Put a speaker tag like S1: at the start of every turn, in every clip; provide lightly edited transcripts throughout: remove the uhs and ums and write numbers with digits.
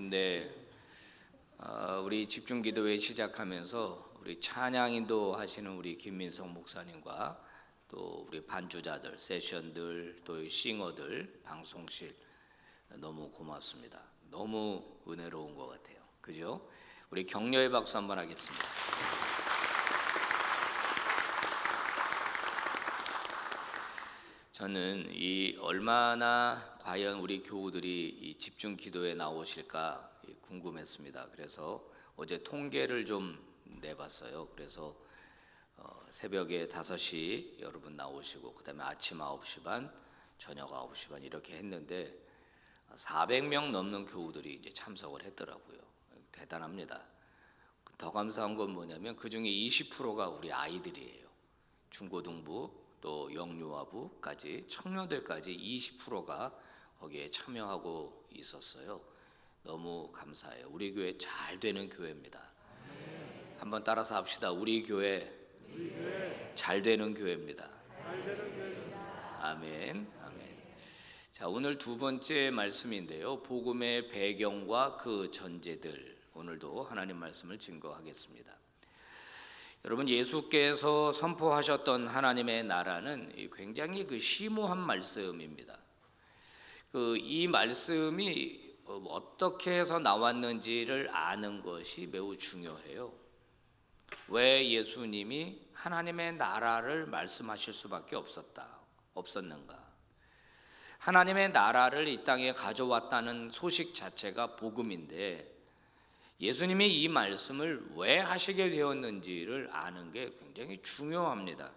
S1: 네, 우리 집중기도회 시작하면서 우리 찬양인도 하시는 우리 김민성 목사님과 또 우리 반주자들, 세션들, 또 싱어들, 방송실 너무 고맙습니다. 너무 은혜로운 것 같아요. 그죠? 우리 격려의 박수 한번 하겠습니다. 저는 이 얼마나 과연 우리 교우들이 이 집중 기도에 나오실까 궁금했습니다. 그래서 어제 통계를 좀 내봤어요. 그래서 새벽에 5시 여러분 나오시고 그다음에 아침 9시 반, 저녁 9시 반 이렇게 했는데 400명 넘는 교우들이 이제 참석을 했더라고요. 대단합니다. 더 감사한 건 뭐냐면 그중에 20%가 우리 아이들이에요. 중고등부 또 영유아부까지 청년들까지 20%가 거기에 참여하고 있었어요. 너무 감사해요. 우리 교회 잘 되는 교회입니다. 한번 따라서 합시다. 우리 교회 잘 되는 교회입니다. 아멘. 아멘. 자, 오늘 두 번째 말씀인데요. 복음의 배경과 그 전제들. 오늘도 하나님 말씀을 증거하겠습니다. 여러분, 예수께서 선포하셨던 하나님의 나라는 굉장히 심오한 말씀입니다. 이 말씀이 어떻게 해서 나왔는지를 아는 것이 매우 중요해요. 왜 예수님이 하나님의 나라를 말씀하실 수밖에 없었는가? 하나님의 나라를 이 땅에 가져왔다는 소식 자체가 복음인데 예수님이 이 말씀을 왜 하시게 되었는지를 아는 게 굉장히 중요합니다.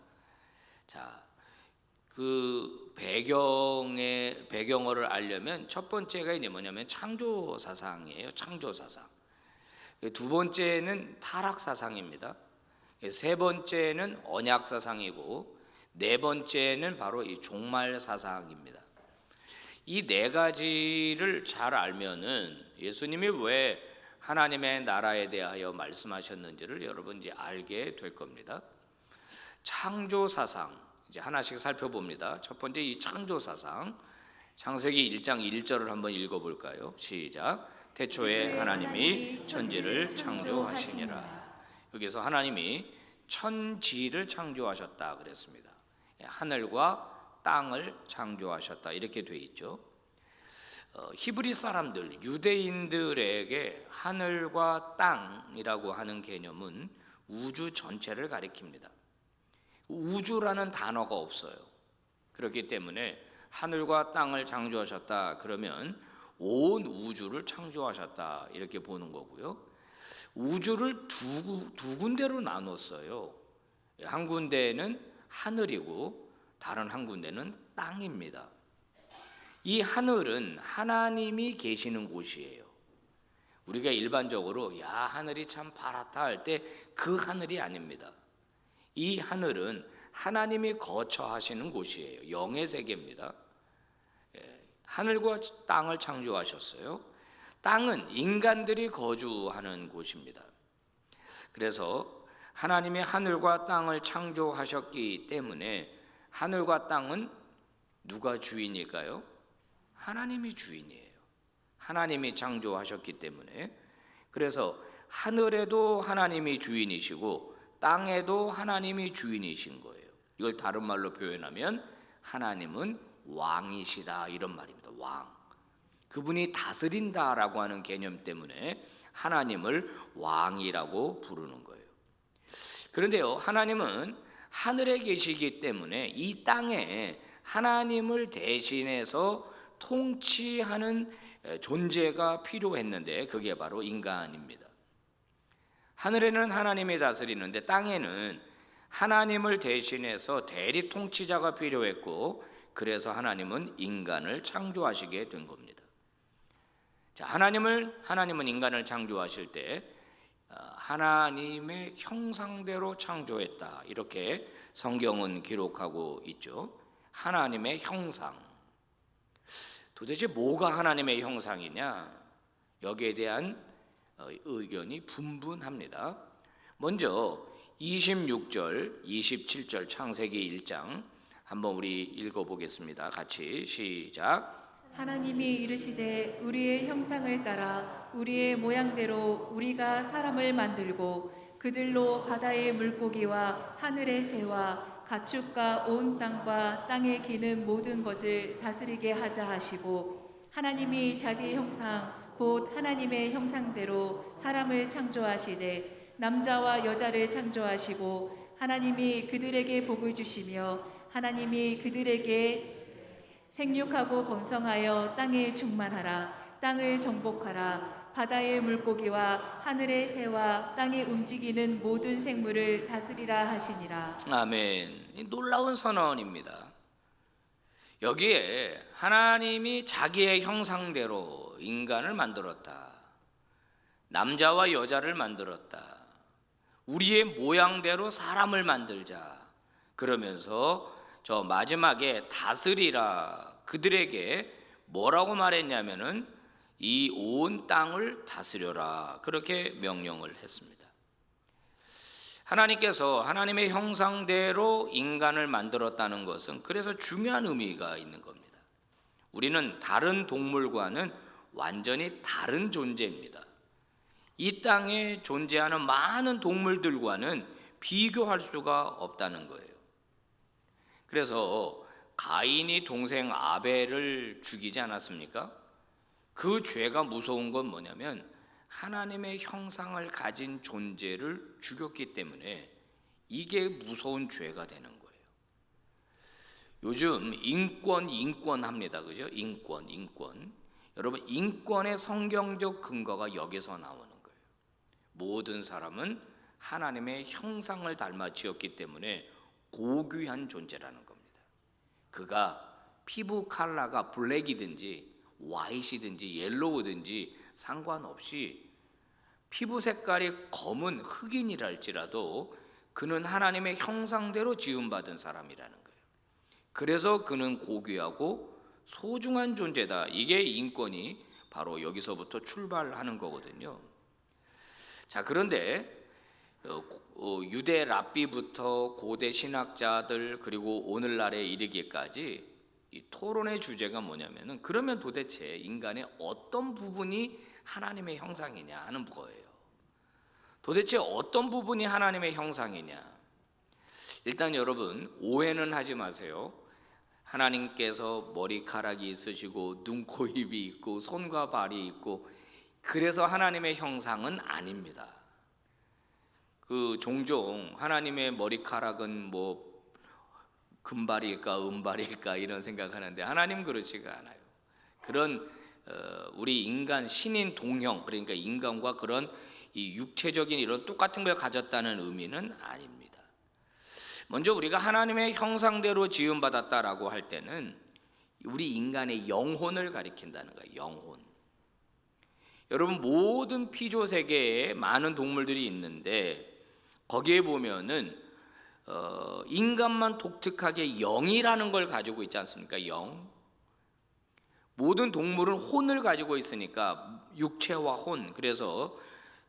S1: 자, 그 배경어를 알려면 첫 번째가 이제 뭐냐면 창조 사상이에요. 창조 사상. 두 번째는 타락 사상입니다. 세 번째는 언약 사상이고 네 번째는 바로 이 종말 사상입니다. 이 네 가지를 잘 알면은 예수님이 왜 하나님의 나라에 대하여 말씀하셨는지를 여러분 이제 알게 될 겁니다. 창조 사상 이제 하나씩 살펴봅니다. 첫 번째 이 창조 사상. 창세기 1장 1절을 한번 읽어볼까요? 시작. 태초에 하나님이 천지를 창조하시니라. 여기서 하나님이 천지를 창조하셨다 그랬습니다. 하늘과 땅을 창조하셨다 이렇게 돼 있죠. 히브리 사람들, 유대인들에게 하늘과 땅이라고 하는 개념은 우주 전체를 가리킵니다. 우주라는 단어가 없어요. 그렇기 때문에 하늘과 땅을 창조하셨다 그러면 온 우주를 창조하셨다 이렇게 보는 거고요. 우주를 두 군데로 나눴어요. 한 군데는 하늘이고 다른 한 군데는 땅입니다. 이 하늘은 하나님이 계시는 곳이에요. 우리가 일반적으로 야 하늘이 참 파랗다 할 때 그 하늘이 아닙니다. 이 하늘은 하나님이 거처하시는 곳이에요. 영의 세계입니다. 하늘과 땅을 창조하셨어요. 땅은 인간들이 거주하는 곳입니다. 그래서 하나님이 하늘과 땅을 창조하셨기 때문에 하늘과 땅은 누가 주인일까요? 하나님이 주인이에요. 하나님이 창조하셨기 때문에. 그래서 하늘에도 하나님이 주인이시고 땅에도 하나님이 주인이신 거예요. 이걸 다른 말로 표현하면 하나님은 왕이시다 이런 말입니다. 왕. 그분이 다스린다라고 하는 개념 때문에 하나님을 왕이라고 부르는 거예요. 그런데요, 하나님은 하늘에 계시기 때문에 이 땅에 하나님을 대신해서 통치하는 존재가 필요했는데 그게 바로 인간입니다. 하늘에는 하나님이 다스리는데 땅에는 하나님을 대신해서 대리 통치자가 필요했고 그래서 하나님은 인간을 창조하시게 된 겁니다. 자, 하나님은 인간을 창조하실 때 하나님의 형상대로 창조했다 이렇게 성경은 기록하고 있죠. 하나님의 형상. 도대체 뭐가 하나님의 형상이냐? 여기에 대한 의견이 분분합니다. 먼저 26절, 27절 창세기 1장 한번 우리 읽어보겠습니다. 같이 시작.
S2: 하나님이 이르시되 우리의 형상을 따라 우리의 모양대로 우리가 사람을 만들고 그들로 바다의 물고기와 하늘의 새와 가축과 온 땅과 땅에 기는 모든 것을 다스리게 하자 하시고 하나님이 자기 형상 곧 하나님의 형상대로 사람을 창조하시되 남자와 여자를 창조하시고 하나님이 그들에게 복을 주시며 하나님이 그들에게 생육하고 번성하여 땅에 충만하라. 땅을 정복하라. 바다의 물고기와 하늘의 새와 땅에 움직이는 모든 생물을 다스리라 하시니라.
S1: 아멘. 이 놀라운 선언입니다. 여기에 하나님이 자기의 형상대로 인간을 만들었다. 남자와 여자를 만들었다. 우리의 모양대로 사람을 만들자. 그러면서 저 마지막에 다스리라. 그들에게 뭐라고 말했냐면은 이 온 땅을 다스려라. 그렇게 명령을 했습니다. 하나님께서 하나님의 형상대로 인간을 만들었다는 것은 그래서 중요한 의미가 있는 겁니다. 우리는 다른 동물과는 완전히 다른 존재입니다. 이 땅에 존재하는 많은 동물들과는 비교할 수가 없다는 거예요. 그래서 가인이 동생 아벨을 죽이지 않았습니까? 그 죄가 무서운 건 뭐냐면 하나님의 형상을 가진 존재를 죽였기 때문에 이게 무서운 죄가 되는 거예요. 요즘 인권 합니다. 그죠? 인권. 여러분, 인권의 성경적 근거가 여기서 나오는 거예요. 모든 사람은 하나님의 형상을 닮아 지었기 때문에 고귀한 존재라는 겁니다. 그가 피부 컬러가 블랙이든지 화이트이든지 옐로우든지 상관없이 피부 색깔이 검은 흑인이랄지라도 그는 하나님의 형상대로 지음받은 사람이라는 거예요. 그래서 그는 고귀하고 소중한 존재다. 이게 인권이 바로 여기서부터 출발하는 거거든요. 자, 그런데 유대 랍비부터 고대 신학자들 그리고 오늘날에 이르기까지 이 토론의 주제가 뭐냐면은 그러면 도대체 인간의 어떤 부분이 하나님의 형상이냐 하는 거예요. 도대체 어떤 부분이 하나님의 형상이냐? 일단 여러분, 오해는 하지 마세요. 하나님께서 머리카락이 있으시고 눈, 코, 입이 있고 손과 발이 있고 그래서 하나님의 형상은 아닙니다. 그 종종 하나님의 머리카락은 뭐 금발일까 은발일까 이런 생각하는데 하나님 그렇지가 않아요. 그런 우리 인간 신인 동형, 그러니까 인간과 그런 이 육체적인 이런 똑같은 걸 가졌다는 의미는 아닙니다. 먼저 우리가 하나님의 형상대로 지음받았다라고 할 때는 우리 인간의 영혼을 가리킨다는 거예요. 영혼. 여러분, 모든 피조 세계에 많은 동물들이 있는데 거기에 보면은 인간만 독특하게 영이라는 걸 가지고 있지 않습니까? 영. 모든 동물은 혼을 가지고 있으니까 육체와 혼. 그래서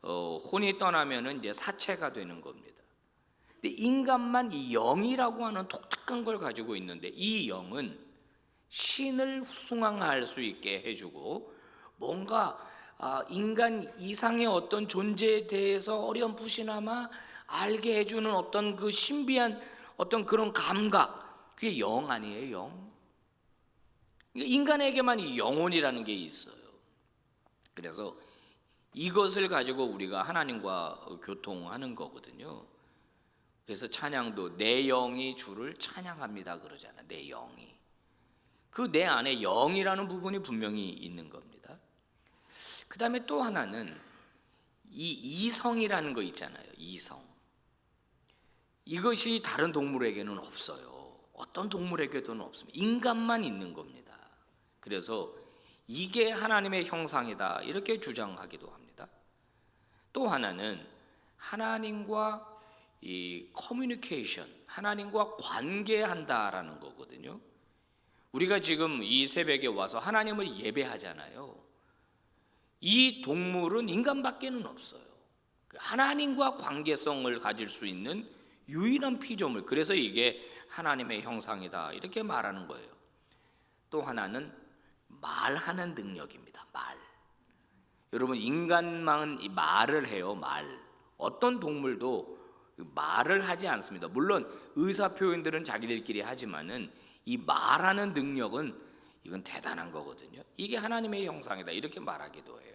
S1: 혼이 떠나면은 이제 사체가 되는 겁니다. 근데 인간만 이 영이라고 하는 독특한 걸 가지고 있는데 이 영은 신을 숭앙할 수 있게 해주고 뭔가 인간 이상의 어떤 존재에 대해서 어렴풋이나마 알게 해주는 어떤 그 신비한 어떤 그런 감각, 그게 영 아니에요, 영? 인간에게만 이 영혼이라는 게 있어요. 그래서 이것을 가지고 우리가 하나님과 교통하는 거거든요. 그래서 찬양도 내 영이 주를 찬양합니다 그러잖아요. 내 영이. 그 내 안에 영이라는 부분이 분명히 있는 겁니다. 그 다음에 또 하나는 이 이성이라는 거 있잖아요. 이성. 이것이 다른 동물에게는 없어요. 어떤 동물에게도 없습니다. 인간만 있는 겁니다. 그래서 이게 하나님의 형상이다 이렇게 주장하기도 합니다. 또 하나는 하나님과 이 커뮤니케이션, 하나님과 관계한다라는 거거든요. 우리가 지금 이 새벽에 와서 하나님을 예배하잖아요. 이 동물은 인간밖에는 없어요. 하나님과 관계성을 가질 수 있는 유일한 피조물. 그래서 이게 하나님의 형상이다 이렇게 말하는 거예요. 또 하나는 말하는 능력입니다. 말. 여러분, 인간만 이 말을 해요. 말. 어떤 동물도 말을 하지 않습니다. 물론 의사 표현들은 자기들끼리 하지만은 이 말하는 능력은 이건 대단한 거거든요. 이게 하나님의 형상이다 이렇게 말하기도 해요.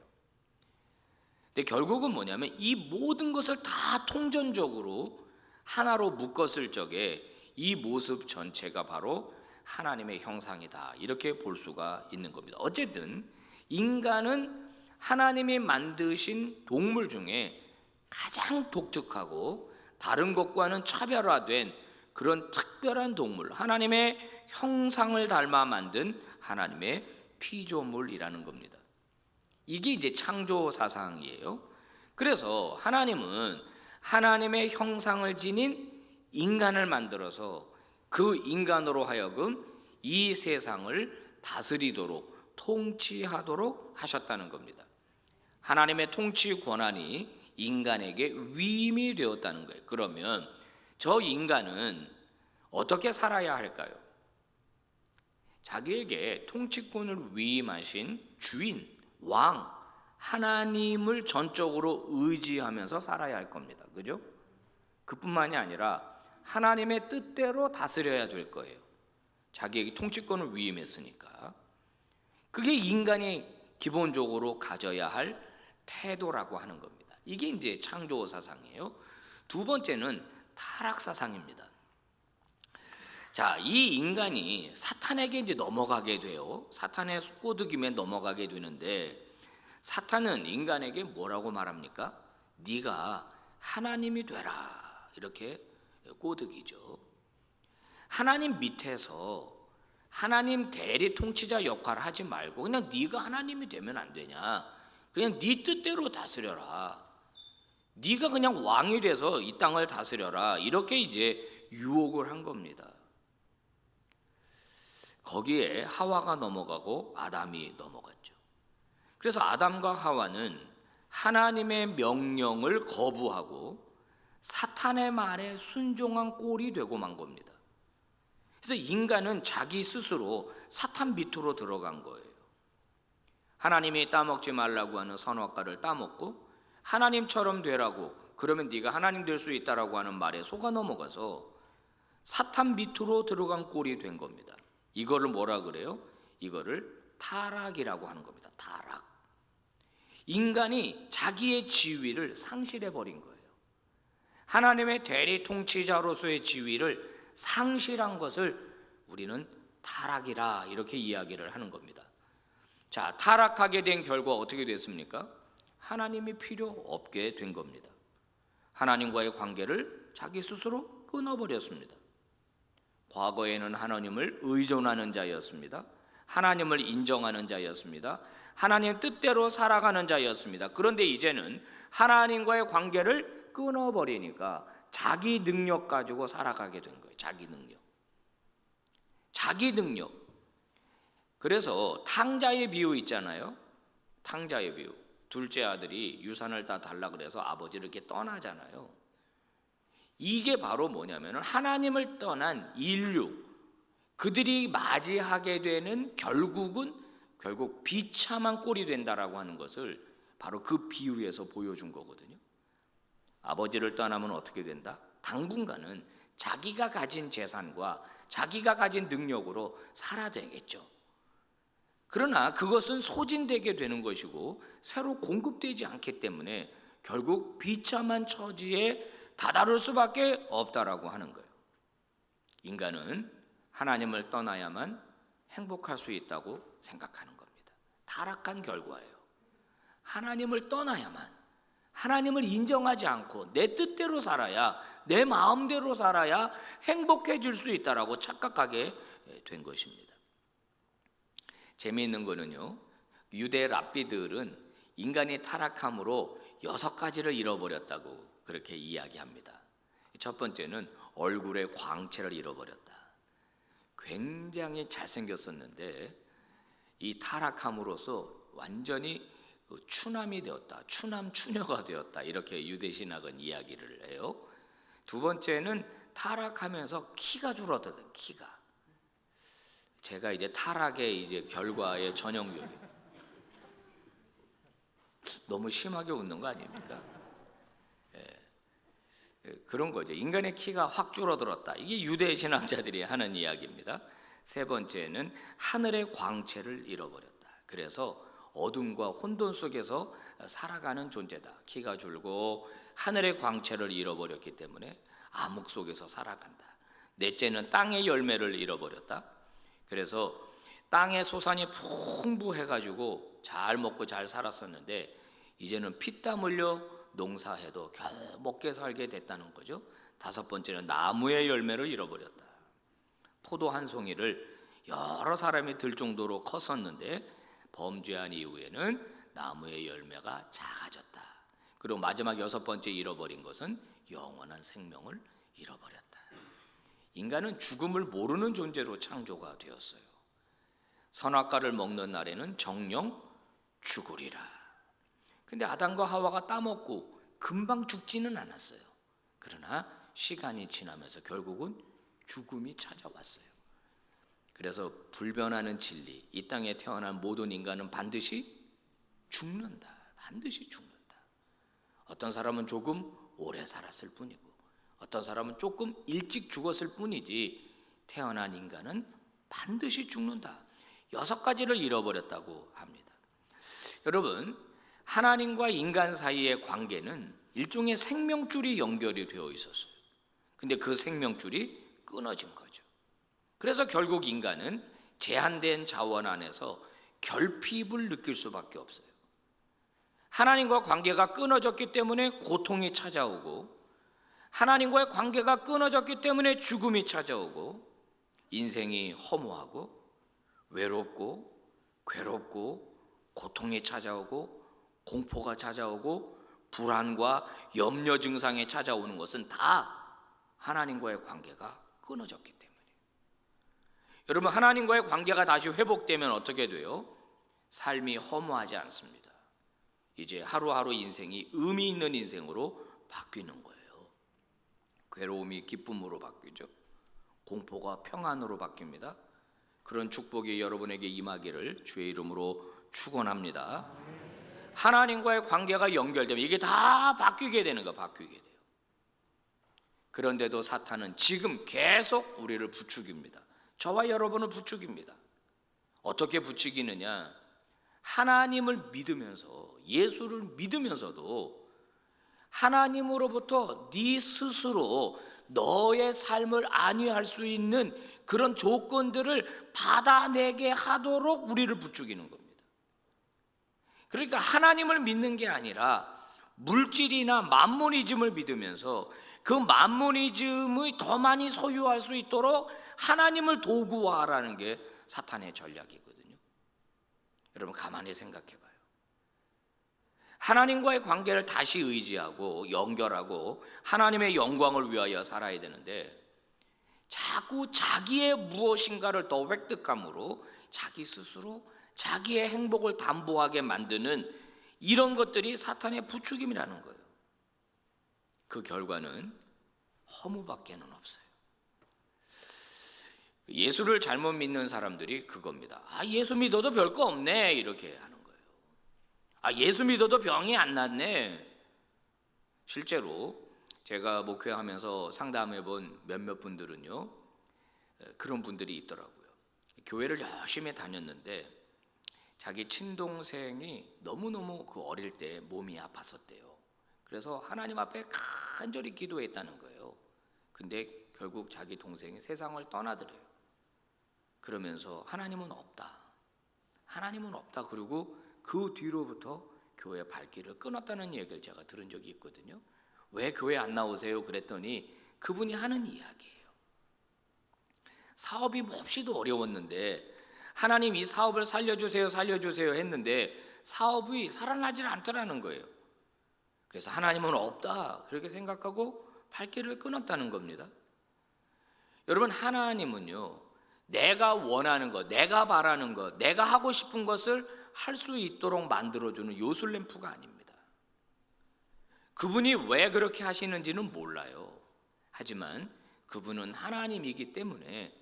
S1: 근데 결국은 뭐냐면 이 모든 것을 다 통전적으로 하나로 묶었을 적에 이 모습 전체가 바로 하나님의 형상이다 이렇게 볼 수가 있는 겁니다. 어쨌든 인간은 하나님이 만드신 동물 중에 가장 독특하고 다른 것과는 차별화된 그런 특별한 동물, 하나님의 형상을 닮아 만든 하나님의 피조물이라는 겁니다. 이게 이제 창조 사상이에요. 그래서 하나님은 하나님의 형상을 지닌 인간을 만들어서 그 인간으로 하여금 이 세상을 다스리도록 통치하도록 하셨다는 겁니다. 하나님의 통치 권한이 인간에게 위임이 되었다는 거예요. 그러면 저 인간은 어떻게 살아야 할까요? 자기에게 통치권을 위임하신 주인, 왕, 하나님을 전적으로 의지하면서 살아야 할 겁니다. 그죠? 그뿐만이 아니라 하나님의 뜻대로 다스려야 될 거예요. 자기에게 통치권을 위임했으니까. 그게 인간이 기본적으로 가져야 할 태도라고 하는 겁니다. 이게 이제 창조 사상이에요. 두 번째는 타락 사상입니다. 자, 이 인간이 사탄에게 이제 넘어가게 돼요. 사탄의 꼬드김에 넘어가게 되는데 사탄은 인간에게 뭐라고 말합니까? 네가 하나님이 되라 이렇게 꼬드기죠. 하나님 밑에서 하나님 대리 통치자 역할을 하지 말고 그냥 네가 하나님이 되면 안 되냐? 그냥 네 뜻대로 다스려라. 네가 그냥 왕이 돼서 이 땅을 다스려라. 이렇게 이제 유혹을 한 겁니다. 거기에 하와가 넘어가고 아담이 넘어갔죠. 그래서 아담과 하와는 하나님의 명령을 거부하고 사탄의 말에 순종한 꼴이 되고 만 겁니다. 그래서 인간은 자기 스스로 사탄 밑으로 들어간 거예요. 하나님이 따먹지 말라고 하는 선악과를 따먹고 하나님처럼 되라고 그러면 네가 하나님 될 수 있다라고 하는 말에 속아 넘어가서 사탄 밑으로 들어간 꼴이 된 겁니다. 이거를 뭐라 그래요? 이거를 타락이라고 하는 겁니다. 타락. 인간이 자기의 지위를 상실해 버린 거예요. 하나님의 대리 통치자로서의 지위를 상실한 것을 우리는 타락이라 이렇게 이야기를 하는 겁니다. 자, 타락하게 된 결과 어떻게 됐습니까? 하나님이 필요 없게 된 겁니다. 하나님과의 관계를 자기 스스로 끊어버렸습니다. 과거에는 하나님을 의존하는 자였습니다. 하나님을 인정하는 자였습니다. 하나님 뜻대로 살아가는 자였습니다. 그런데 이제는 하나님과의 관계를 끊어버리니까 자기 능력 가지고 살아가게 된 거예요. 자기 능력. 자기 능력. 그래서 탕자의 비유 있잖아요. 탕자의 비유. 둘째 아들이 유산을 다 달라 그래서 아버지를 이렇게 떠나잖아요. 이게 바로 뭐냐면 하나님을 떠난 인류, 그들이 맞이하게 되는 결국 비참한 꼴이 된다라고 하는 것을 바로 그 비유에서 보여준 거거든요. 아버지를 떠나면 어떻게 된다? 당분간은 자기가 가진 재산과 자기가 가진 능력으로 살아야 되겠죠. 그러나 그것은 소진되게 되는 것이고 새로 공급되지 않기 때문에 결국 비참한 처지에 다다를 수밖에 없다라고 하는 거예요. 인간은 하나님을 떠나야만 행복할 수 있다고 생각하는 겁니다. 타락한 결과예요. 하나님을 떠나야만, 하나님을 인정하지 않고 내 뜻대로 살아야, 내 마음대로 살아야 행복해질 수 있다라고 착각하게 된 것입니다. 재미있는 거는요, 유대 랍비들은 인간이 타락함으로 6가지를 잃어버렸다고 그렇게 이야기합니다. 첫 번째는 얼굴의 광채를 잃어버렸다. 굉장히 잘생겼었는데 이 타락함으로써 완전히 추남이 되었다. 추남 추녀가 되었다. 이렇게 유대 신학은 이야기를 해요. 두 번째는 타락하면서 키가 줄어들다. 키가. 제가 이제 타락의 이제 결과의 전형적이에요. 너무 심하게 웃는 거 아닙니까? 그런 거죠. 인간의 키가 확 줄어들었다. 이게 유대 신학자들이 하는 이야기입니다. 세 번째는 하늘의 광채를 잃어버렸다. 그래서 어둠과 혼돈 속에서 살아가는 존재다. 키가 줄고 하늘의 광채를 잃어버렸기 때문에 암흑 속에서 살아간다. 넷째는 땅의 열매를 잃어버렸다. 그래서 땅의 소산이 풍부해가지고 잘 먹고 잘 살았었는데 이제는 피땀 흘려 농사해도 겨우 먹게 살게 됐다는 거죠. 다섯 번째는 나무의 열매를 잃어버렸다. 포도 한 송이를 여러 사람이 들 정도로 컸었는데 범죄한 이후에는 나무의 열매가 작아졌다. 그리고 마지막 여섯 번째 잃어버린 것은 영원한 생명을 잃어버렸다. 인간은 죽음을 모르는 존재로 창조가 되었어요. 선악과를 먹는 날에는 정령 죽으리라. 근데 아담과 하와가 따먹고 금방 죽지는 않았어요. 그러나 시간이 지나면서 결국은 죽음이 찾아왔어요. 그래서 불변하는 진리, 이 땅에 태어난 모든 인간은 반드시 죽는다. 반드시 죽는다. 어떤 사람은 조금 오래 살았을 뿐이고 어떤 사람은 조금 일찍 죽었을 뿐이지 태어난 인간은 반드시 죽는다. 6가지를 잃어버렸다고 합니다. 여러분, 하나님과 인간 사이의 관계는 일종의 생명줄이 연결이 되어 있었어요. 근데 그 생명줄이 끊어진 거죠. 그래서 결국 인간은 제한된 자원 안에서 결핍을 느낄 수밖에 없어요. 하나님과 관계가 끊어졌기 때문에 고통이 찾아오고 하나님과의 관계가 끊어졌기 때문에 죽음이 찾아오고 인생이 허무하고 외롭고 괴롭고 고통이 찾아오고 공포가 찾아오고 불안과 염려 증상이 찾아오는 것은 다 하나님과의 관계가 끊어졌기 때문이에요. 여러분, 하나님과의 관계가 다시 회복되면 어떻게 돼요? 삶이 허무하지 않습니다. 이제 하루하루 인생이 의미 있는 인생으로 바뀌는 거예요. 괴로움이 기쁨으로 바뀌죠. 공포가 평안으로 바뀝니다. 그런 축복이 여러분에게 임하기를 주의 이름으로 축원합니다. 하나님과의 관계가 연결되면 이게 다 바뀌게 되는 거, 바뀌게 돼요. 그런데도 사탄은 지금 계속 우리를 부추깁니다. 저와 여러분을 부추깁니다. 어떻게 부추기느냐? 하나님을 믿으면서, 예수를 믿으면서도 하나님으로부터 네 스스로 너의 삶을 안위할 수 있는 그런 조건들을 받아내게 하도록 우리를 부추기는 겁니다. 그러니까 하나님을 믿는 게 아니라 물질이나 만모니즘을 믿으면서 그 만모니즘을 더 많이 소유할 수 있도록 하나님을 도구화하라는 게 사탄의 전략이거든요. 여러분, 가만히 생각해 봐요. 하나님과의 관계를 다시 의지하고 연결하고 하나님의 영광을 위하여 살아야 되는데 자꾸 자기의 무엇인가를 더 획득함으로 자기 스스로 자기의 행복을 담보하게 만드는 이런 것들이 사탄의 부추김이라는 거예요. 그 결과는 허무밖에는 없어요. 예수를 잘못 믿는 사람들이 그겁니다. 예수 믿어도 별거 없네, 이렇게 하는 거예요. 예수 믿어도 병이 안 낫네. 실제로 제가 목회하면서 상담해 본 몇몇 분들은요, 그런 분들이 있더라고요. 교회를 열심히 다녔는데 자기 친동생이 너무너무 그 어릴 때 몸이 아팠었대요. 그래서 하나님 앞에 간절히 기도했다는 거예요. 근데 결국 자기 동생이 세상을 떠나더래요. 그러면서 하나님은 없다. 하나님은 없다. 그리고 그 뒤로부터 교회 발길을 끊었다는 얘기를 제가 들은 적이 있거든요. 왜 교회 안 나오세요? 그랬더니 그분이 하는 이야기예요. 사업이 몹시도 어려웠는데 하나님 이 사업을 살려주세요, 살려주세요 했는데 사업이 살아나질 않더라는 거예요. 그래서 하나님은 없다, 그렇게 생각하고 발길을 끊었다는 겁니다. 여러분, 하나님은요, 내가 원하는 것, 내가 바라는 것, 내가 하고 싶은 것을 할 수 있도록 만들어주는 요술램프가 아닙니다. 그분이 왜 그렇게 하시는지는 몰라요. 하지만 그분은 하나님이기 때문에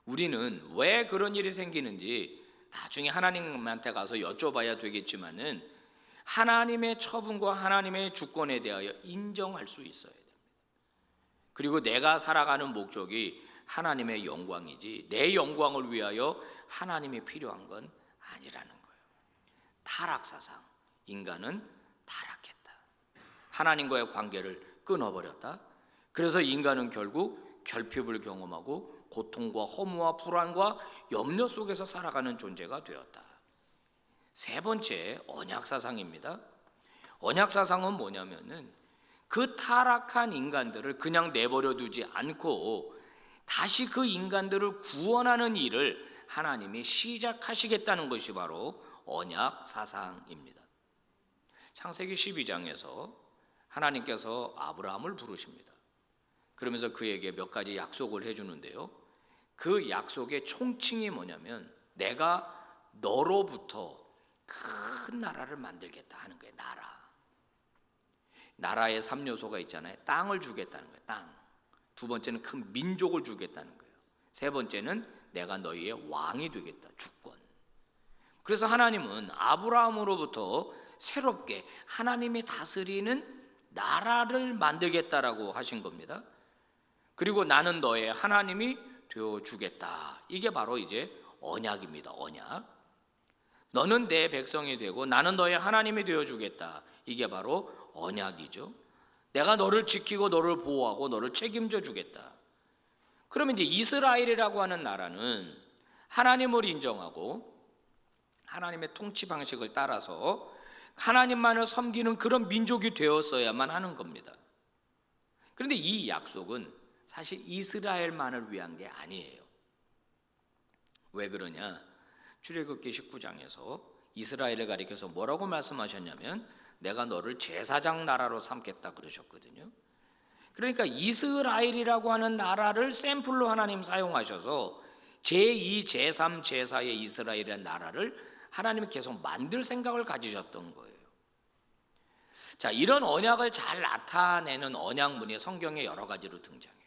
S1: 우리는 왜 그런 일이 생기는지 나중에 하나님한테 가서 여쭤봐야 되겠지만은 하나님의 처분과 하나님의 주권에 대하여 인정할 수 있어야 됩니다. 그리고 내가 살아가는 목적이 하나님의 영광이지 내 영광을 위하여 하나님이 필요한 건 아니라는 거예요. 타락사상, 인간은 타락했다. 하나님과의 관계를 끊어버렸다. 그래서 인간은 결국 결핍을 경험하고 고통과 허무와 불안과 염려 속에서 살아가는 존재가 되었다. 세 번째, 언약사상입니다. 언약사상은 뭐냐면은 그 타락한 인간들을 그냥 내버려 두지 않고 다시 그 인간들을 구원하는 일을 하나님이 시작하시겠다는 것이 바로 언약사상입니다. 창세기 12장에서 하나님께서 아브라함을 부르십니다. 그러면서 그에게 몇 가지 약속을 해주는데요. 그 약속의 총칭이 뭐냐면 내가 너로부터 큰 나라를 만들겠다 하는 거예요. 나라의 3요소가 있잖아요. 땅을 주겠다는 거예요. 땅. 두 번째는 큰 민족을 주겠다는 거예요. 세 번째는 내가 너희의 왕이 되겠다. 주권. 그래서 하나님은 아브라함으로부터 새롭게 하나님이 다스리는 나라를 만들겠다라고 하신 겁니다. 그리고 나는 너의 하나님이 되어주겠다. 이게 바로 이제 언약입니다. 언약. 너는 내 백성이 되고 나는 너의 하나님이 되어주겠다. 이게 바로 언약이죠. 내가 너를 지키고 너를 보호하고 너를 책임져 주겠다. 그러면 이제 이스라엘이라고 하는 나라는 하나님을 인정하고 하나님의 통치 방식을 따라서 하나님만을 섬기는 그런 민족이 되었어야만 하는 겁니다. 그런데 이 약속은 사실 이스라엘만을 위한 게 아니에요. 왜 그러냐? 출애굽기 19장에서 이스라엘을 가리켜서 뭐라고 말씀하셨냐면 내가 너를 제사장 나라로 삼겠다 그러셨거든요. 그러니까 이스라엘이라고 하는 나라를 샘플로 하나님 사용하셔서 제2, 제3, 제4의 이스라엘의 나라를 하나님이 계속 만들 생각을 가지셨던 거예요. 자, 이런 언약을 잘 나타내는 언약문이 성경에 여러 가지로 등장해요.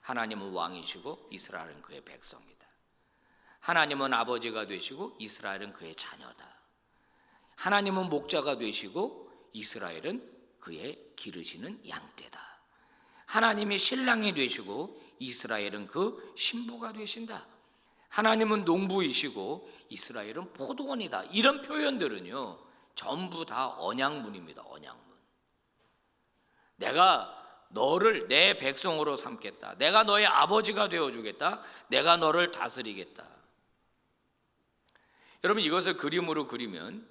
S1: 하나님은 왕이시고 이스라엘은 그의 백성이다. 하나님은 아버지가 되시고 이스라엘은 그의 자녀다. 하나님은 목자가 되시고 이스라엘은 그의 기르시는 양떼다. 하나님이 신랑이 되시고 이스라엘은 그 신부가 되신다. 하나님은 농부이시고 이스라엘은 포도원이다. 이런 표현들은요 전부 다 언약문입니다. 언약문. 내가 너를 내 백성으로 삼겠다. 내가 너의 아버지가 되어주겠다. 내가 너를 다스리겠다. 여러분 이것을 그림으로 그리면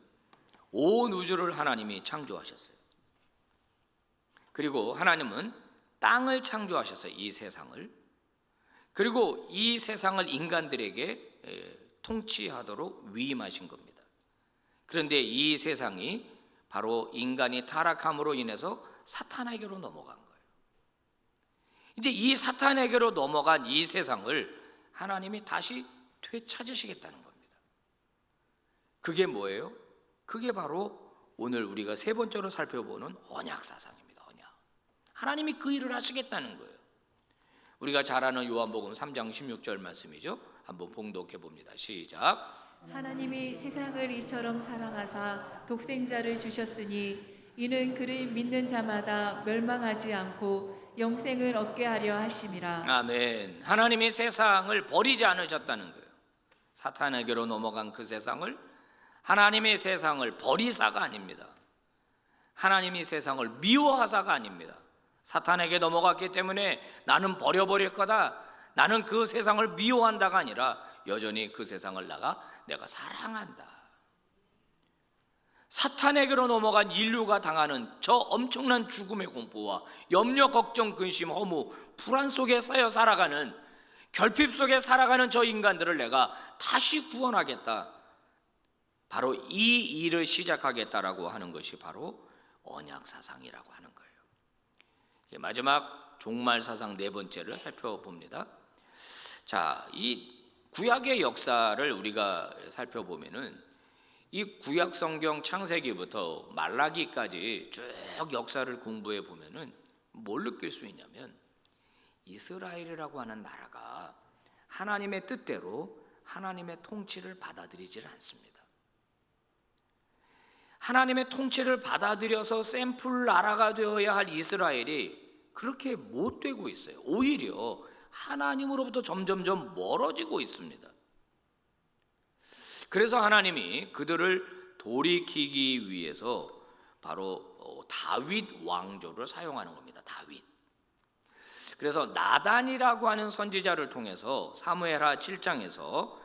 S1: 온 우주를 하나님이 창조하셨어요. 그리고 하나님은 땅을 창조하셨어요. 이 세상을. 그리고 이 세상을 인간들에게 통치하도록 위임하신 겁니다. 그런데 이 세상이 바로 인간이 타락함으로 인해서 사탄에게로 넘어간 거예요. 이제 이 사탄에게로 넘어간 이 세상을 하나님이 다시 되찾으시겠다는 겁니다. 그게 뭐예요? 그게 바로 오늘 우리가 세 번째로 살펴보는 언약사상입니다. 언약. 하나님이 그 일을 하시겠다는 거예요. 우리가 잘 아는 요한복음 3장 16절 말씀이죠. 한번 봉독해 봅니다. 시작.
S2: 하나님이 세상을 이처럼 사랑하사 독생자를 주셨으니 이는 그를 믿는 자마다 멸망하지 않고 영생을 얻게 하려 하심이라.
S1: 아멘. 하나님이 세상을 버리지 않으셨다는 거예요. 사탄에게로 넘어간 그 세상을 하나님의 세상을 버리사가 아닙니다. 하나님이 세상을 미워하사가 아닙니다. 사탄에게 넘어갔기 때문에 나는 버려버릴 거다. 나는 그 세상을 미워한다가 아니라 여전히 그 세상을 내가 사랑한다. 사탄에게로 넘어간 인류가 당하는 저 엄청난 죽음의 공포와 염려, 걱정, 근심, 허무, 불안 속에 쌓여 살아가는 결핍 속에 살아가는 저 인간들을 내가 다시 구원하겠다. 바로 이 일을 시작하겠다라고 하는 것이 바로 언약사상이라고 하는 거예요. 마지막 종말사상 네 번째를 살펴봅니다. 자, 이 구약의 역사를 우리가 살펴보면은 이 구약 성경 창세기부터 말라기까지 쭉 역사를 공부해 보면은 뭘 느낄 수 있냐면 이스라엘이라고 하는 나라가 하나님의 뜻대로 하나님의 통치를 받아들이질 않습니다. 하나님의 통치를 받아들여서 샘플 나라가 되어야 할 이스라엘이 그렇게 못 되고 있어요. 오히려 하나님으로부터 점점점 멀어지고 있습니다. 그래서 하나님이 그들을 돌이키기 위해서 바로 다윗 왕조를 사용하는 겁니다. 다윗. 그래서 나단이라고 하는 선지자를 통해서 사무엘하 7장에서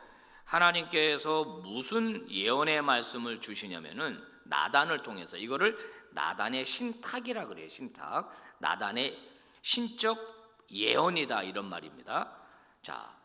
S1: 하나님께서 무슨 예언의 말씀을 주시냐면은 나단을 통해서, 이거를 나단의 신탁이라 그래요. 신탁. 나단의 신적 예언이다, 이런 말입니다. 자,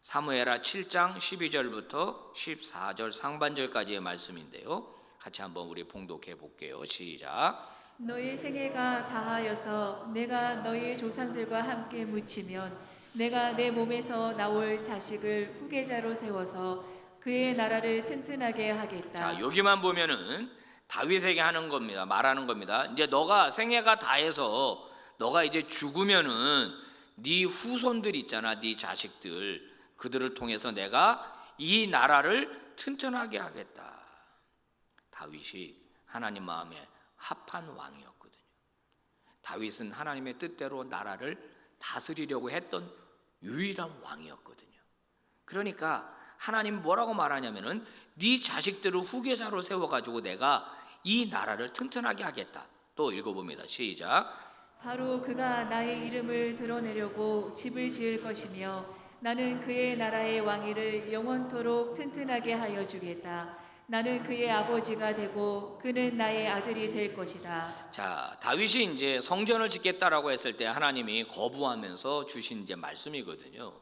S1: 사무엘하 7장 12절부터 14절 상반절까지의 말씀인데요. 같이 한번 우리 봉독해 볼게요. 시작.
S2: 너의 생애가 다하여서 내가 너의 조상들과 함께 묻히면 내가 내 몸에서 나올 자식을 후계자로 세워서 그의 나라를 튼튼하게 하겠다.
S1: 자, 여기만 보면은 다윗에게 하는 겁니다. 말하는 겁니다. 이제 너가 생애가 다해서 너가 이제 죽으면은 네 후손들 있잖아, 네 자식들, 그들을 통해서 내가 이 나라를 튼튼하게 하겠다. 다윗이 하나님 마음에 합한 왕이었거든요. 다윗은 하나님의 뜻대로 나라를 다스리려고 했던 유일한 왕이었거든요. 그러니까 하나님 뭐라고 말하냐면은 네 자식들을 후계자로 세워가지고 내가 이 나라를 튼튼하게 하겠다. 또 읽어봅니다. 시작.
S2: 바로 그가 나의 이름을 드러내려고 집을 지을 것이며 나는 그의 나라의 왕위를 영원토록 튼튼하게 하여 주겠다. 나는 그의 아버지가 되고 그는 나의 아들이 될 것이다.
S1: 자, 다윗이 이제 성전을 짓겠다라고 했을 때 하나님이 거부하면서 주신 이제 말씀이거든요.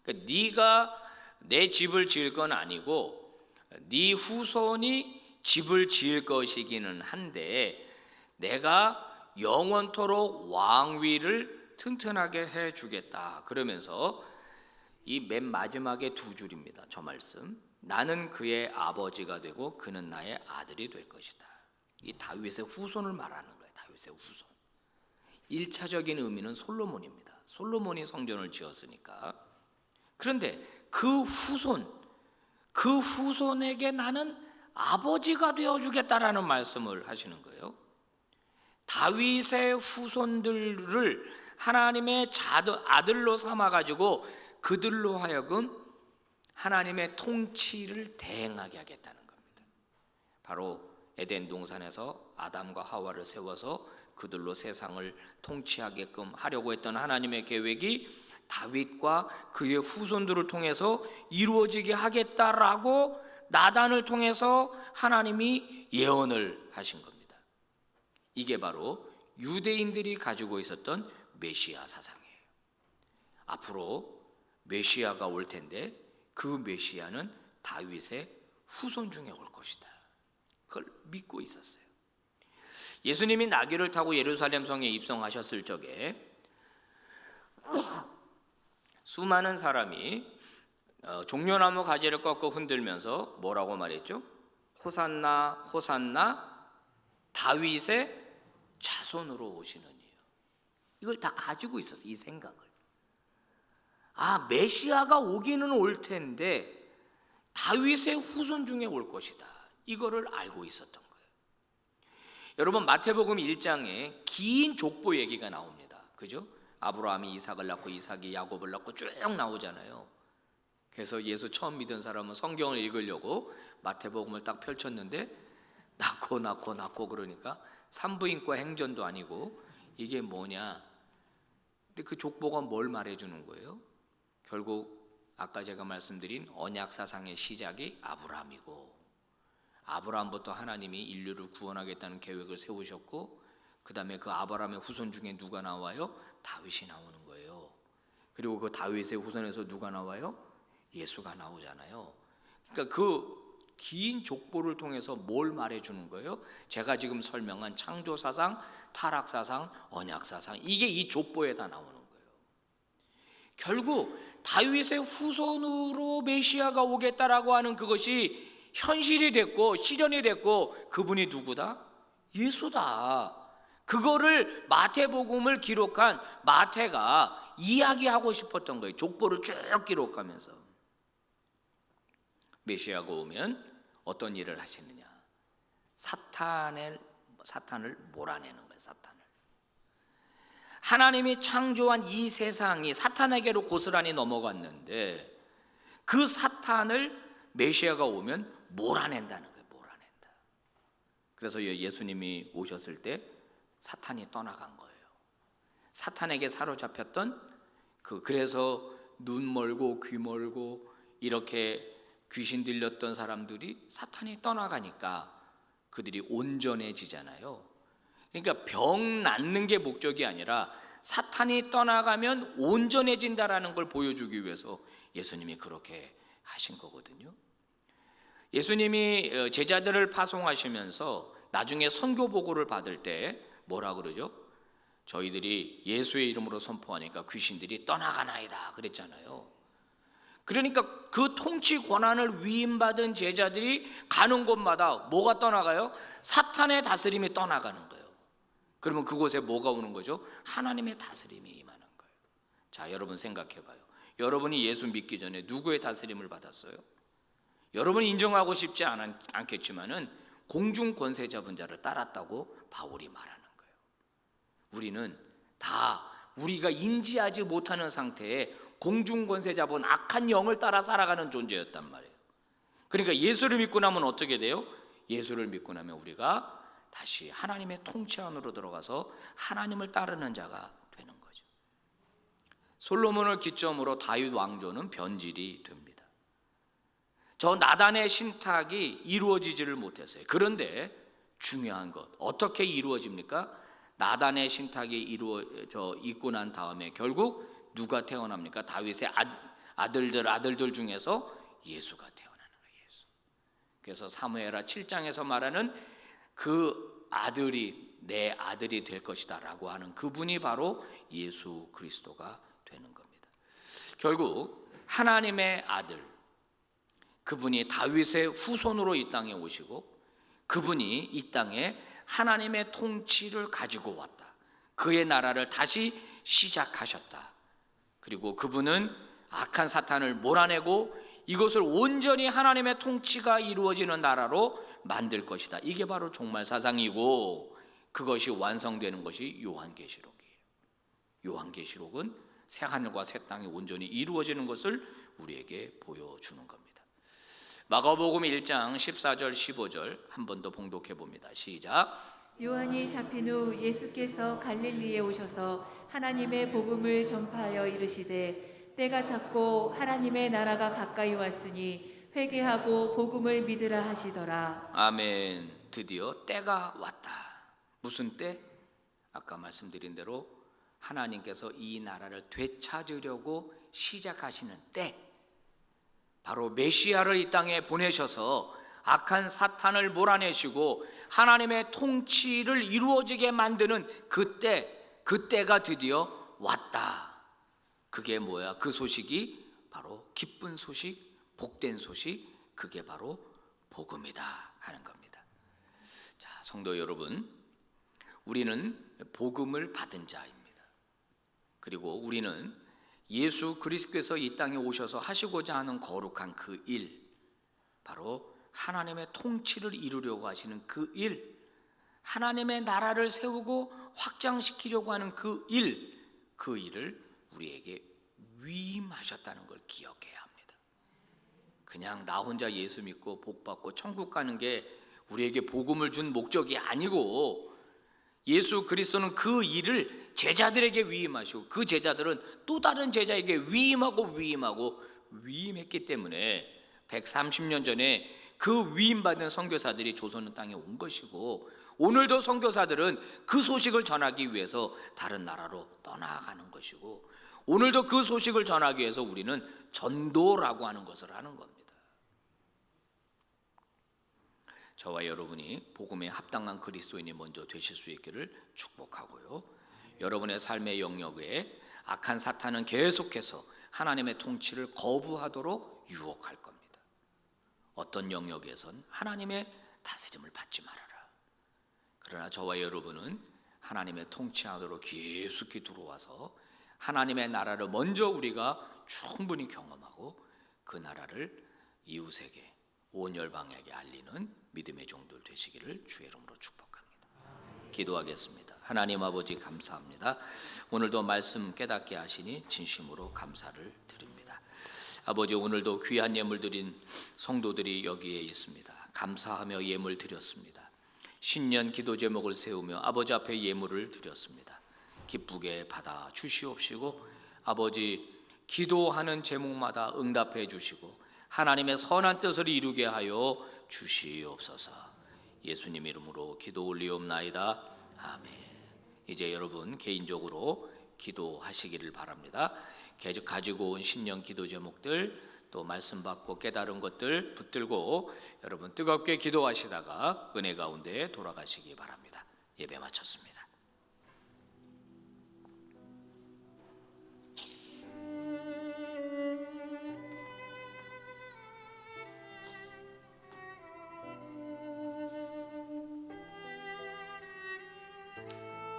S1: 그러니까 네가 내 집을 지을 건 아니고 네 후손이 집을 지을 것이기는 한데 내가 영원토록 왕위를 튼튼하게 해 주겠다. 그러면서 이 맨 마지막에 두 줄입니다. 저 말씀. 나는 그의 아버지가 되고 그는 나의 아들이 될 것이다. 이 다윗의 후손을 말하는 거예요. 다윗의 후손. 1차적인 의미는 솔로몬입니다. 솔로몬이 성전을 지었으니까. 그런데 그 후손에게 나는 아버지가 되어주겠다라는 말씀을 하시는 거예요. 다윗의 후손들을 하나님의 아들로 삼아가지고 그들로 하여금 하나님의 통치를 대행하게 하겠다는 겁니다. 바로 에덴 동산에서 아담과 하와를 세워서 그들로 세상을 통치하게끔 하려고 했던 하나님의 계획이 다윗과 그의 후손들을 통해서 이루어지게 하겠다라고 나단을 통해서 하나님이 예언을 하신 겁니다. 이게 바로 유대인들이 가지고 있었던 메시아 사상이에요. 앞으로 메시아가 올 텐데 그 메시아는 다윗의 후손 중에 올 것이다. 그걸 믿고 있었어요. 예수님이 나귀를 타고 예루살렘 성에 입성하셨을 적에 수많은 사람이 종려나무 가지를 꺾고 흔들면서 뭐라고 말했죠? 호산나 호산나 다윗의 자손으로 오시는 이요. 이걸 다 가지고 있었어요. 이 생각을. 아, 메시아가 오기는 올 텐데 다윗의 후손 중에 올 것이다. 이거를 알고 있었던 거예요. 여러분, 마태복음 1장에 긴 족보 얘기가 나옵니다. 그죠? 아브라함이 이삭을 낳고 이삭이 야곱을 낳고 쭉 나오잖아요. 그래서 예수 처음 믿은 사람은 성경을 읽으려고 마태복음을 딱 펼쳤는데 낳고 그러니까 산부인과 행전도 아니고 이게 뭐냐. 근데 그 족보가 뭘 말해주는 거예요? 결국 아까 제가 말씀드린 언약 사상의 시작이 아브라함이고, 아브라함부터 하나님이 인류를 구원하겠다는 계획을 세우셨고, 그 다음에 그 아브라함의 후손 중에 누가 나와요? 다윗이 나오는 거예요. 그리고 그 다윗의 후손에서 누가 나와요? 예수가 나오잖아요. 그러니까 그 긴 족보를 통해서 뭘 말해주는 거예요? 제가 지금 설명한 창조사상, 타락사상, 언약사상, 이게 이 족보에 다 나오는 거예요. 결국 다윗의 후손으로 메시아가 오겠다라고 하는 그것이 현실이 됐고 실현이 됐고, 그분이 누구다? 예수다. 그거를 마태복음을 기록한 마태가 이야기하고 싶었던 거예요. 족보를 쭉 기록하면서. 메시아가 오면 어떤 일을 하시느냐? 사탄을 몰아내는 거예요. 사탄을. 하나님이 창조한 이 세상이 사탄에게로 고스란히 넘어갔는데 그 사탄을 메시아가 오면 몰아낸다는 거예요. 몰아낸다. 그래서 예수님이 오셨을 때 사탄이 떠나간 거예요. 사탄에게 사로잡혔던 그래서 눈 멀고 귀 멀고 이렇게 귀신 들렸던 사람들이 사탄이 떠나가니까 그들이 온전해지잖아요. 그러니까 병 낫는 게 목적이 아니라 사탄이 떠나가면 온전해진다라는 걸 보여주기 위해서 예수님이 그렇게 하신 거거든요. 예수님이 제자들을 파송하시면서 나중에 선교 보고를 받을 때 뭐라 그러죠? 저희들이 예수의 이름으로 선포하니까 귀신들이 떠나가나이다 그랬잖아요. 그러니까 그 통치 권한을 위임받은 제자들이 가는 곳마다 뭐가 떠나가요? 사탄의 다스림이 떠나가는 거예요. 그러면 그곳에 뭐가 오는 거죠? 하나님의 다스림이 임하는 거예요. 자, 여러분 생각해 봐요. 여러분이 예수 믿기 전에 누구의 다스림을 받았어요? 여러분이 인정하고 싶지 않겠지만은 공중 권세 잡은 자를 따랐다고 바울이 말하는 거예요. 우리는 다 우리가 인지하지 못하는 상태에 공중 권세 잡은 악한 영을 따라 살아가는 존재였단 말이에요. 그러니까 예수를 믿고 나면 어떻게 돼요? 예수를 믿고 나면 우리가 다시 하나님의 통치 안으로 들어가서 하나님을 따르는 자가 되는 거죠. 솔로몬을 기점으로 다윗 왕조는 변질이 됩니다. 저 나단의 신탁이 이루어지지를 못했어요. 그런데 중요한 것, 어떻게 이루어집니까? 나단의 신탁이 있고 난 다음에 결국 누가 태어납니까? 다윗의 아들들 중에서 예수가 태어나는 거예요. 예수. 그래서 사무엘하 7장에서 말하는 그 아들이 내 아들이 될 것이다 라고 하는 그분이 바로 예수 그리스도가 되는 겁니다. 결국 하나님의 아들, 그분이 다윗의 후손으로 이 땅에 오시고 그분이 이 땅에 하나님의 통치를 가지고 왔다. 그의 나라를 다시 시작하셨다. 그리고 그분은 악한 사탄을 몰아내고 이것을 온전히 하나님의 통치가 이루어지는 나라로 만들 것이다. 이게 바로 종말 사상이고 그것이 완성되는 것이 요한계시록이에요. 요한계시록은 새 하늘과 새 땅이 온전히 이루어지는 것을 우리에게 보여주는 겁니다. 마가복음 1장 14절 15절 한 번 더 봉독해 봅니다. 시작.
S2: 요한이 잡힌 후 예수께서 갈릴리에 오셔서 하나님의 복음을 전파하여 이르시되 때가 찼고 하나님의 나라가 가까이 왔으니 회개하고 복음을 믿으라 하시더라.
S1: 아멘. 드디어 때가 왔다. 무슨 때? 아까 말씀드린 대로 하나님께서 이 나라를 되찾으려고 시작하시는 때, 바로 메시아를 이 땅에 보내셔서 악한 사탄을 몰아내시고 하나님의 통치를 이루어지게 만드는 그때가 드디어 왔다. 그게 뭐야? 그 소식이 바로 기쁜 소식, 복된 소식, 그게 바로 복음이다 하는 겁니다. 자, 성도 여러분, 우리는 복음을 받은 자입니다. 그리고 우리는 예수 그리스도께서 이 땅에 오셔서 하시고자 하는 거룩한 그 일, 바로 하나님의 통치를 이루려고 하시는 그 일, 하나님의 나라를 세우고 확장시키려고 하는 그 일을 우리에게 위임하셨다는 걸 기억해야 합니다. 그냥 나 혼자 예수 믿고 복 받고 천국 가는 게 우리에게 복음을 준 목적이 아니고, 예수 그리스도는 그 일을 제자들에게 위임하시고 그 제자들은 또 다른 제자에게 위임했기 때문에 130년 전에 그 위임받은 선교사들이 조선 땅에 온 것이고, 오늘도 선교사들은 그 소식을 전하기 위해서 다른 나라로 떠나가는 것이고, 오늘도 그 소식을 전하기 위해서 우리는 전도라고 하는 것을 하는 겁니다. 저와 여러분이 복음에 합당한 그리스도인이 먼저 되실 수 있기를 축복하고요, 여러분의 삶의 영역에 악한 사탄은 계속해서 하나님의 통치를 거부하도록 유혹할 겁니다. 어떤 영역에선 하나님의 다스림을 받지 말아라. 그러나 저와 여러분은 하나님의 통치 안으로 깊숙이 들어와서 하나님의 나라를 먼저 우리가 충분히 경험하고 그 나라를 이웃에게 온 열방에게 알리는 믿음의 종들 되시기를 주의 이름으로 축복합니다. 기도하겠습니다. 하나님 아버지 감사합니다. 오늘도 말씀 깨닫게 하시니 진심으로 감사를 드립니다. 아버지, 오늘도 귀한 예물 드린 성도들이 여기에 있습니다. 감사하며 예물 드렸습니다. 신년 기도 제목을 세우며 아버지 앞에 예물을 드렸습니다. 기쁘게 받아 주시옵시고 아버지, 기도하는 제목마다 응답해 주시고 하나님의 선한 뜻을 이루게 하여 주시옵소서. 예수님 이름으로 기도 올리옵나이다. 아멘. 이제 여러분 개인적으로 기도하시기를 바랍니다. 계속 가지고 온 신년 기도 제목들, 또 말씀 받고 깨달은 것들 붙들고 여러분 뜨겁게 기도하시다가 은혜 가운데 돌아가시기 바랍니다. 예배 마쳤습니다.